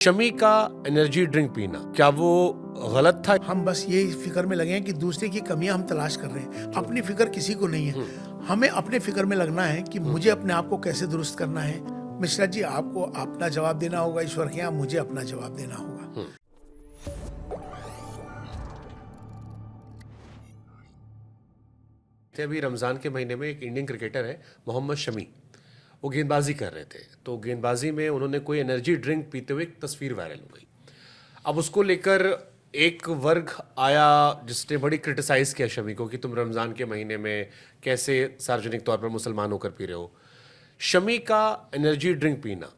शमी का energy drink पीना क्या वो गलत था? हम बस ये फिक्र में लगे हैं कि दूसरे की कमियां हम तलाश कर रहे हैं। अपनी फिक्र किसी को नहीं है। हमें अपने फिक्र में लगना है कि मुझे अपने आप को कैसे दुरुस्त करना है। मिश्रा जी, आपको अपना जवाब देना होगा ईश्वर के यहाँ, मुझे अपना जवाब देना होगा। अभी रमजान के महीने में एक इंडियन क्रिकेटर है मोहम्मद शमी, वो गेंदबाजी कर रहे थे, तो गेंदबाजी में उन्होंने कोई एनर्जी ड्रिंक पीते हुए एक तस्वीर वायरल हो गई। अब उसको लेकर एक वर्ग आया जिसने बड़ी क्रिटिसाइज किया शमी को कि तुम रमज़ान के महीने में कैसे सार्वजनिक तौर पर मुसलमान होकर पी रहे हो। शमी का एनर्जी ड्रिंक पीना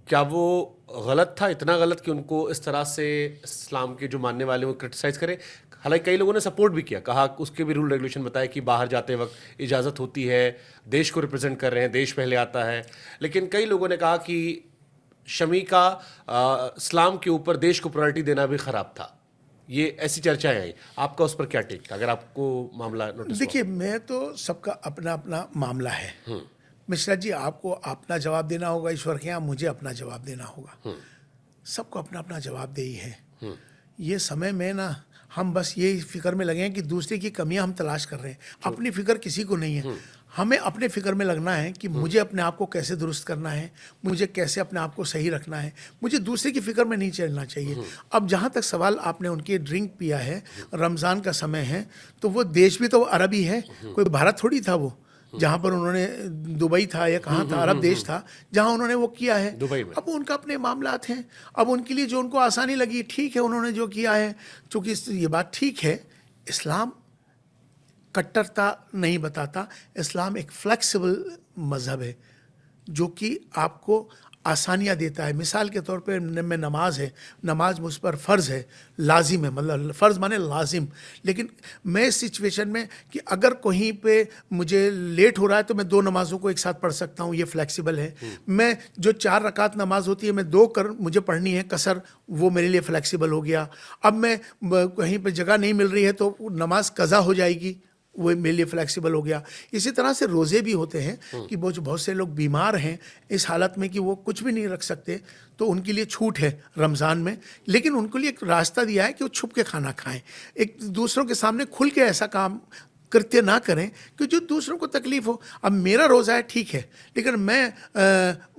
क्या वो गलत था? इतना गलत कि उनको इस तरह से इस्लाम के जो मानने वाले वो क्रिटिसाइज करें। हालांकि कई लोगों ने सपोर्ट भी किया, कहा उसके भी रूल रेगुलेशन बताए कि बाहर जाते वक्त इजाज़त होती है, देश को रिप्रेजेंट कर रहे हैं, देश पहले आता है। लेकिन कई लोगों ने कहा कि शमी का इस्लाम के ऊपर देश को प्रायोरिटी देना भी ख़राब था। ये ऐसी चर्चाएं आई, आपका उस पर क्या टेक था अगर आपको मामला नोटिस? देखिए, मैं तो सबका अपना अपना मामला है। मिश्रा जी, आपको अपना जवाब देना होगा ईश्वर के यहाँ, मुझे अपना जवाब देना होगा। सबको अपना अपना जवाब दे ही है। ये समय में ना हम बस ये फिक्र में लगे हैं कि दूसरे की कमियां हम तलाश कर रहे हैं। अपनी फिक्र किसी को नहीं है। हमें अपने फिक्र में लगना है कि मुझे अपने आप को कैसे दुरुस्त करना है, मुझे कैसे अपने आप को सही रखना है। मुझे दूसरे की फिक्र में नहीं चलना चाहिए। अब जहाँ तक सवाल आपने उनके ड्रिंक पिया है, रमज़ान का समय है, तो वो देश भी तो अरबी है, कोई भारत थोड़ी था वो। जहाँ पर उन्होंने, दुबई था या कहाँ था, अरब देश था जहाँ उन्होंने वो किया है। दुबई में। अब उनका अपने मामलात हैं। अब उनके लिए जो उनको आसानी लगी, ठीक है, उन्होंने जो किया है। चूँकि ये बात ठीक है, इस्लाम कट्टरता नहीं बताता। इस्लाम एक फ्लेक्सिबल मज़हब है जो कि आपको आसानियाँ देता है। मिसाल के तौर पे में नमाज है, नमाज मुझ पर फ़र्ज़ है, लाजिम है, मतलब फ़र्ज़ माने लाजिम। लेकिन मैं इस सिचुएशन में कि अगर कहीं पे मुझे लेट हो रहा है तो मैं 2 नमाज़ों को एक साथ पढ़ सकता हूँ, ये फ्लेक्सिबल है। मैं जो 4 रकात नमाज होती है, मैं 2 कर मुझे पढ़नी है कसर, वो मेरे लिए फ्लेक्सिबल हो गया। अब मैं कहीं पर जगह नहीं मिल रही है तो नमाज कज़ा हो जाएगी, वो मेरे लिए फ्लेक्सिबल हो गया। इसी तरह से रोज़े भी होते हैं कि बहुत से लोग बीमार हैं इस हालत में कि वो कुछ भी नहीं रख सकते, तो उनके लिए छूट है रमज़ान में। लेकिन उनके लिए एक रास्ता दिया है कि वो छुप के खाना खाएं, एक दूसरों के सामने खुल के ऐसा काम कृत्य ना करें कि जो दूसरों को तकलीफ हो। अब मेरा रोज़ा है, ठीक है, लेकिन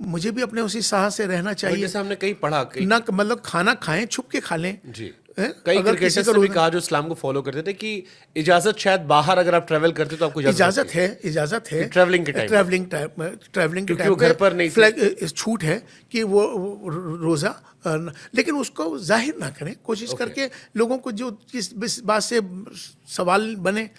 मुझे भी अपने उसी साह से रहना चाहिए। जैसे हमने कहीं पढ़ा ना, मतलब खाना खाएं, छुप के खा लें जी। हैं? कई अगर क्रिकेटर्स किसी ने भी को कहा जो इस्लाम को फॉलो करते थे कि इजाजत शायद बाहर अगर आप ट्रैवल करते तो आपको इजाजत है ट्रैवलिंग के टाइम ट्रैवलिंग के क्योंकि टाइम वो घर पर नहीं इस छूट है कि वो रोज़ा, लेकिन उसको जाहिर ना करें। कोशिश करके लोगों को जो जिस बात से सवाल बने,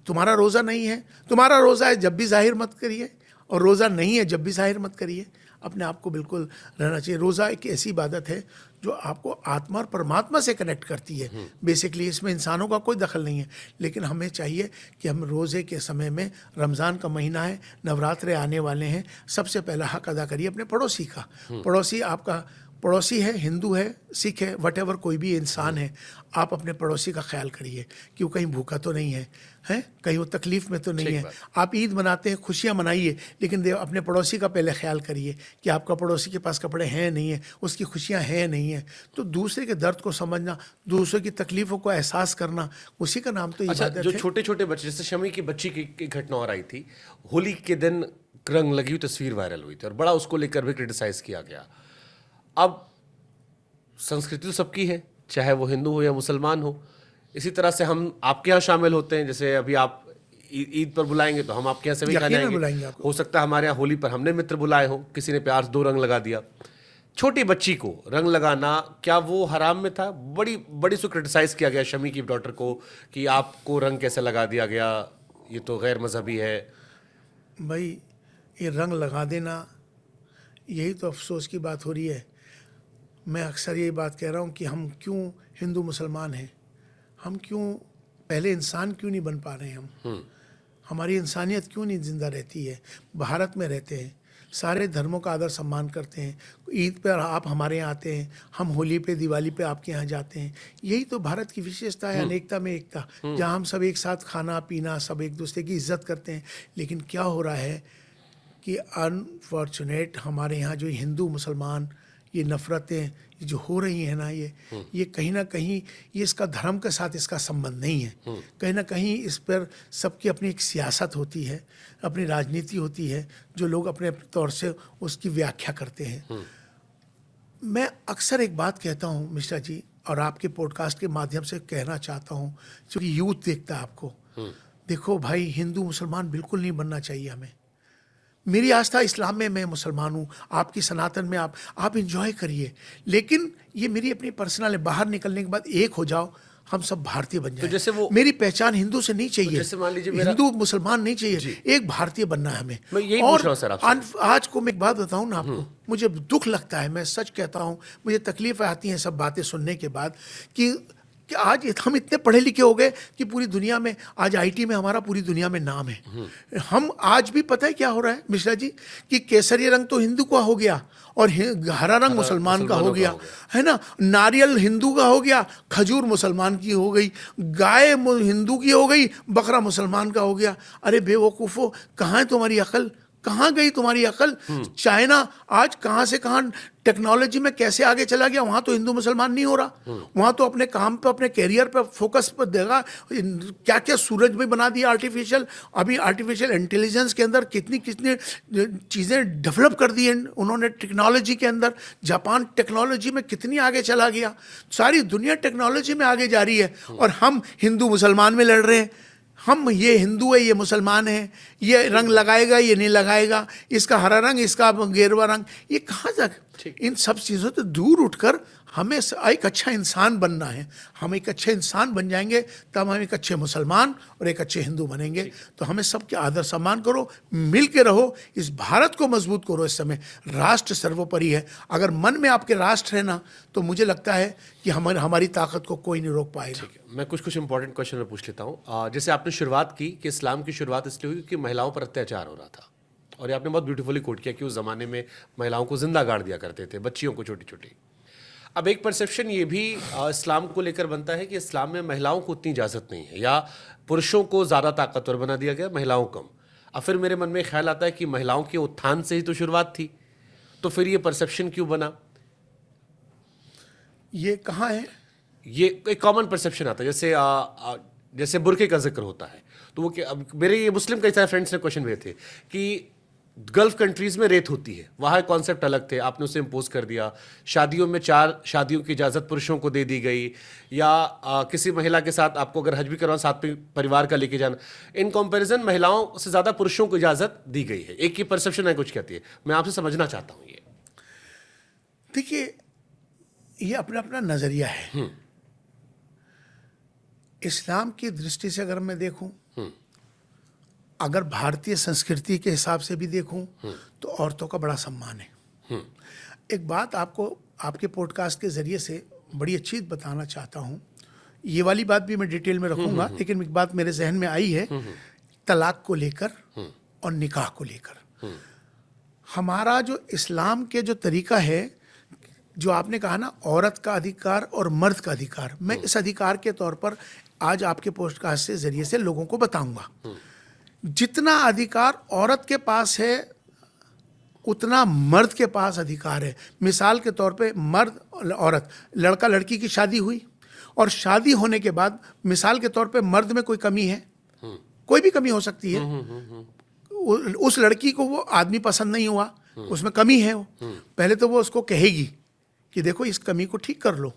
तुम्हारा रोज़ा नहीं है, तुम्हारा रोज़ा है जब भी जाहिर मत करिए, और रोज़ा नहीं है जब भी जाहिर मत करिए। अपने आप को बिल्कुल रहना चाहिए। रोज़ा एक ऐसी इबादत है जो आपको आत्मा और परमात्मा से कनेक्ट करती है। बेसिकली इसमें इंसानों का कोई दखल नहीं है। लेकिन हमें चाहिए कि हम रोज़े के समय में, रमज़ान का महीना है, नवरात्रे आने वाले हैं, सबसे पहला हक अदा करिए अपने पड़ोसी का। पड़ोसी आपका पड़ोसी है, हिंदू है, सिख है, वट कोई भी इंसान है, आप अपने पड़ोसी का ख्याल करिए कि वो कहीं भूखा तो नहीं है, हैं, कहीं वो तकलीफ़ में तो नहीं है। आप ईद मनाते हैं, खुशियाँ मनाइए, लेकिन अपने पड़ोसी का पहले ख्याल करिए कि आपका पड़ोसी के पास कपड़े हैं नहीं है, उसकी खुशियाँ हैं नहीं है। तो दूसरे के दर्द को समझना, दूसरे की तकलीफ़ों को एहसास करना, उसी का नाम तो इबादत जो है। छोटे छोटे बच्चे, जैसे शमी की बच्ची की घटना और आई थी, होली के दिन रंग लगी हुई तस्वीर वायरल हुई थी और बड़ा उसको लेकर भी क्रिटिसाइज किया गया। अब संस्कृति तो सबकी है, चाहे वो हिंदू हो या मुसलमान हो। इसी तरह से हम आपके यहाँ शामिल होते हैं, जैसे अभी आप ईद पर बुलाएंगे तो हम आपके यहाँ से भी खाने आएंगे। हो सकता है हमारे यहाँ होली पर हमने मित्र बुलाए हो, किसी ने प्यार से 2 रंग लगा दिया। छोटी बच्ची को रंग लगाना क्या वो हराम में था? बड़ी बड़ी सो क्रिटिसाइज किया गया शमी की डॉटर को कि आपको रंग कैसे लगा दिया गया, ये तो गैर मजहबी है। भाई, ये रंग लगा देना, यही तो अफसोस की बात हो रही है। मैं अक्सर यही बात कह रहा हूँ कि हम क्यों हिंदू मुसलमान हैं, हम क्यों पहले इंसान क्यों नहीं बन पा रहे हैं। हम हमारी इंसानियत क्यों नहीं ज़िंदा रहती है। भारत में रहते हैं, सारे धर्मों का आदर सम्मान करते हैं। ईद पर आप हमारे यहाँ आते हैं, हम होली पे, दिवाली पे आपके यहाँ जाते हैं। यही तो भारत की विशेषता है, अनेकता में एकता, जहाँ हम सब एक साथ खाना पीना, सब एक दूसरे की इज्जत करते हैं। लेकिन क्या हो रहा है कि अनफॉर्चुनेट हमारे यहाँ जो हिंदू मुसलमान ये नफ़रतें ये जो हो रही हैं ना, ये कहीं ना कहीं ये इसका धर्म के साथ इसका संबंध नहीं है। कहीं ना कहीं इस पर सबकी अपनी एक सियासत होती है, अपनी राजनीति होती है, जो लोग अपने अपने तौर से उसकी व्याख्या करते हैं। मैं अक्सर एक बात कहता हूँ मिश्रा जी, और आपके पॉडकास्ट के माध्यम से कहना चाहता हूँ, क्योंकि यूथ देखता है आपको। देखो भाई, हिंदू मुसलमान बिल्कुल नहीं बनना चाहिए हमें। मेरी आस्था इस्लाम में, मैं मुसलमान हूँ, आपकी सनातन में आप इंजॉय करिए, लेकिन ये मेरी अपनी पर्सनल है। बाहर निकलने के बाद एक हो जाओ, हम सब भारतीय बन जाए। जैसे वो मेरी पहचान हिंदू से नहीं चाहिए, जैसे मान लीजिए हिंदू मुसलमान नहीं चाहिए, एक भारतीय बनना है हमें। मैं यही पूछ रहा हूं सर आपसे। आज को मैं एक बात बताऊं ना आपको, मुझे दुख लगता है, मैं सच कहता हूं, मुझे तकलीफ आती है सब बातें सुनने के बाद कि आज हम इतने पढ़े लिखे हो गए कि पूरी दुनिया में आज आईटी में हमारा पूरी दुनिया में नाम है। हम आज भी पता है क्या हो रहा है मिश्रा जी, कि केसरी रंग तो हिंदू का हो गया और हरा रंग मुसलमान का हो गया, है ना। नारियल हिंदू का हो गया, खजूर मुसलमान की हो गई, गाय हिंदू की हो गई, बकरा मुसलमान का हो गया। अरे बेवकूफ़ो, कहाँ है तुम्हारी अकल? कहाँ गई तुम्हारी अकल? चाइना आज कहाँ से कहाँ टेक्नोलॉजी में कैसे आगे चला गया। वहाँ तो हिंदू मुसलमान नहीं हो रहा, वहाँ तो अपने काम पे, अपने कैरियर पे फोकस पर देगा। क्या क्या सूरज में बना दिया आर्टिफिशियल। अभी आर्टिफिशियल इंटेलिजेंस के अंदर कितनी कितनी चीज़ें डेवलप कर दी हैं उन्होंने टेक्नोलॉजी के अंदर। जापान टेक्नोलॉजी में कितनी आगे चला गया। सारी दुनिया टेक्नोलॉजी में आगे जा रही है और हम हिंदू मुसलमान में लड़ रहे हैं। हम ये हिंदू है, ये मुसलमान है, ये रंग लगाएगा, ये नहीं लगाएगा, इसका हरा रंग, इसका गेरुआ रंग, ये कहाँ तक। इन सब चीज़ों से दूर उठकर हमें एक अच्छा इंसान बनना है। हम एक अच्छे इंसान बन जाएंगे तब हम एक अच्छे मुसलमान और एक अच्छे हिंदू बनेंगे। तो हमें सबके आदर सम्मान करो, मिल के रहो, इस भारत को मजबूत करो। इस समय राष्ट्र सर्वोपरि है। अगर मन में आपके राष्ट्र है ना, तो मुझे लगता है कि हमारी ताकत को कोई नहीं रोक पाएगा। मैं कुछ इंपॉर्टेंट क्वेश्चन में पूछ लेता हूँ। जैसे आपने शुरुआत की कि इस्लाम की शुरुआत इसलिए हुई क्योंकि महिलाओं पर अत्याचार हो रहा था, और ये आपने बहुत ब्यूटीफुली कोट किया कि उस ज़माने में महिलाओं को जिंदा गाड़ दिया करते थे, बच्चियों को छोटी छोटी। अब एक परसेप्शन ये भी इस्लाम को लेकर बनता है कि इस्लाम में महिलाओं को उतनी इजाज़त नहीं है, या पुरुषों को ज़्यादा ताकतवर बना दिया गया, महिलाओं कम। अब फिर मेरे मन में ख्याल आता है कि महिलाओं के उत्थान से ही तो शुरुआत थी, तो फिर ये परसेप्शन क्यों बना? ये कहाँ है? ये एक कॉमन परसेप्शन आता है। जैसे बुरके का जिक्र होता है, तो वो अब मेरे ये मुस्लिम कई सारे फ्रेंड्स ने क्वेश्चन भेजे थे कि गल्फ कंट्रीज में रेत होती है, वहाँ कॉन्सेप्ट अलग थे, आपने उसे इम्पोज कर दिया। शादियों में 4 शादियों की इजाज़त पुरुषों को दे दी गई, या किसी महिला के साथ आपको अगर हज भी करवाना, साथ में परिवार का लेके जाना, इन कंपैरिजन महिलाओं से ज़्यादा पुरुषों को इजाज़त दी गई है। एक ही परसेप्शन है, कुछ कहती है। मैं आपसे समझना चाहता हूँ ये। देखिए, ये अपना अपना नज़रिया है। इस्लाम की दृष्टि से अगर मैं देखूं, अगर भारतीय संस्कृति के हिसाब से भी देखूं, तो औरतों का बड़ा सम्मान है। एक बात आपको आपके पॉडकास्ट के ज़रिए से बड़ी अच्छी बताना चाहता हूं। ये वाली बात भी मैं डिटेल में रखूंगा, लेकिन एक बात मेरे जहन में आई है तलाक को लेकर और निकाह को लेकर। हमारा जो इस्लाम के जो तरीका है, जो आपने कहा ना, औरत का अधिकार और मर्द का अधिकार, मैं इस अधिकार के तौर पर आज आपके पॉडकास्ट के जरिए से लोगों को बताऊंगा। जितना अधिकार औरत के पास है उतना मर्द के पास अधिकार है। मिसाल के तौर पे मर्द और औरत, लड़का लड़की की शादी हुई और शादी होने के बाद मिसाल के तौर पे मर्द में कोई कमी है, कोई भी कमी हो सकती है, उस लड़की को वो आदमी पसंद नहीं हुआ, उसमें कमी है, वो पहले तो वो उसको कहेगी कि देखो इस कमी को ठीक कर लो।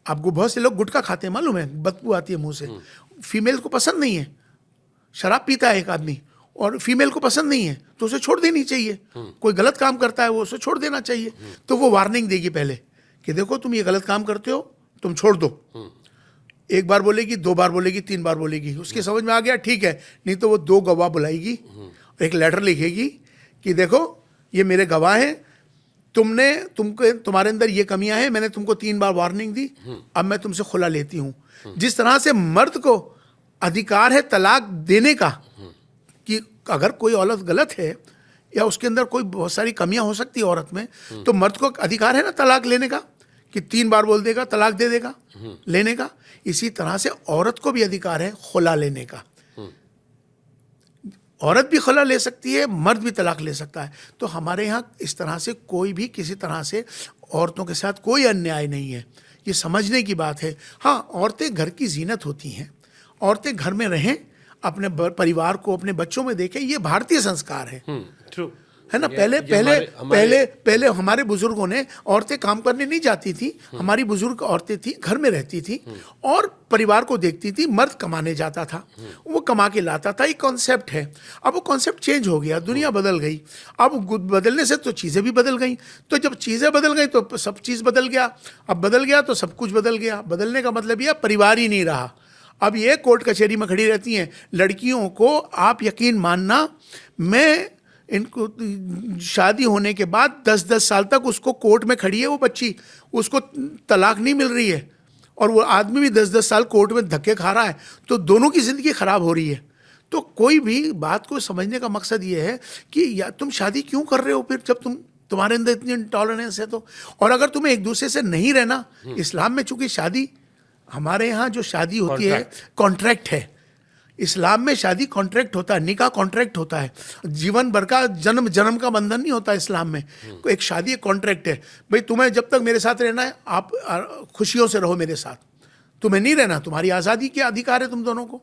आपको बहुत से लोग गुटखा खाते हैं, मालूम है, बदबू आती है मुंह से, फीमेल को पसंद नहीं है। शराब पीता है एक आदमी और फीमेल को पसंद नहीं है, तो उसे छोड़ देनी चाहिए। कोई गलत काम करता है, वो उसे छोड़ देना चाहिए। तो वो वार्निंग देगी पहले कि देखो तुम ये गलत काम करते हो, तुम छोड़ दो। एक बार बोलेगी, 2 बार बोलेगी, 3 बार बोलेगी, उसके समझ में आ गया, ठीक है। नहीं तो वो 2 गवाह बुलाएगी, एक लेटर लिखेगी कि देखो ये मेरे गवाह हैं, तुम्हारे अंदर ये कमियां हैं, मैंने तुमको 3 बार वार्निंग दी, अब मैं तुमसे खुला लेती हूं। जिस तरह से मर्द को अधिकार है तलाक देने का, कि अगर कोई औरत गलत है या उसके अंदर कोई बहुत सारी कमियां हो सकती है औरत में, तो मर्द को अधिकार है ना तलाक लेने का, कि 3 बार बोल देगा, तलाक दे देगा, लेने का। इसी तरह से औरत को भी अधिकार है खुला लेने का। औरत भी खला ले सकती है, मर्द भी तलाक ले सकता है। तो हमारे यहाँ इस तरह से कोई भी किसी तरह से औरतों के साथ कोई अन्याय नहीं है, ये समझने की बात है। हाँ, औरतें घर की जीनत होती हैं, औरतें घर में रहें, अपने परिवार को, अपने बच्चों में देखें, ये भारतीय संस्कार है। ट्रू है ना। पहले पहले हमारे बुजुर्गों ने, औरतें काम करने नहीं जाती थी, हमारी बुजुर्ग औरतें थी, घर में रहती थी और परिवार को देखती थी, मर्द कमाने जाता था, वो कमा के लाता था, एक कॉन्सेप्ट है। अब वो कॉन्सेप्ट चेंज हो गया, दुनिया बदल गई। अब बदलने से तो चीज़ें भी बदल गई, तो जब चीज़ें बदल गई तो सब चीज़ बदल गया, अब बदल गया तो सब कुछ बदल गया। बदलने का मतलब यह परिवार ही नहीं रहा। अब ये कोर्ट कचहरी में खड़ी रहती हैं लड़कियों को, आप यकीन मानना, मैं इनको शादी होने के बाद 10-10 साल तक उसको कोर्ट में खड़ी है वो बच्ची, उसको तलाक नहीं मिल रही है, और वो आदमी भी 10-10 साल कोर्ट में धक्के खा रहा है, तो दोनों की ज़िंदगी ख़राब हो रही है। तो कोई भी बात को समझने का मकसद ये है कि या तुम शादी क्यों कर रहे हो फिर, जब तुम्हारे अंदर इतनी इंटॉलरेंस है तो। और अगर तुम्हें एक दूसरे से नहीं रहना, इस्लाम में चूंकि शादी, हमारे यहाँ जो शादी होती है कॉन्ट्रैक्ट है, इस्लाम में शादी कॉन्ट्रैक्ट होता है, निकाह कॉन्ट्रैक्ट होता है, जीवन भर का जन्म जन्म का बंधन नहीं होता इस्लाम में। एक शादी एक कॉन्ट्रैक्ट है, भाई तुम्हें जब तक मेरे साथ रहना है आप खुशियों से रहो मेरे साथ, तुम्हें नहीं रहना, तुम्हारी आज़ादी के अधिकार है तुम दोनों को।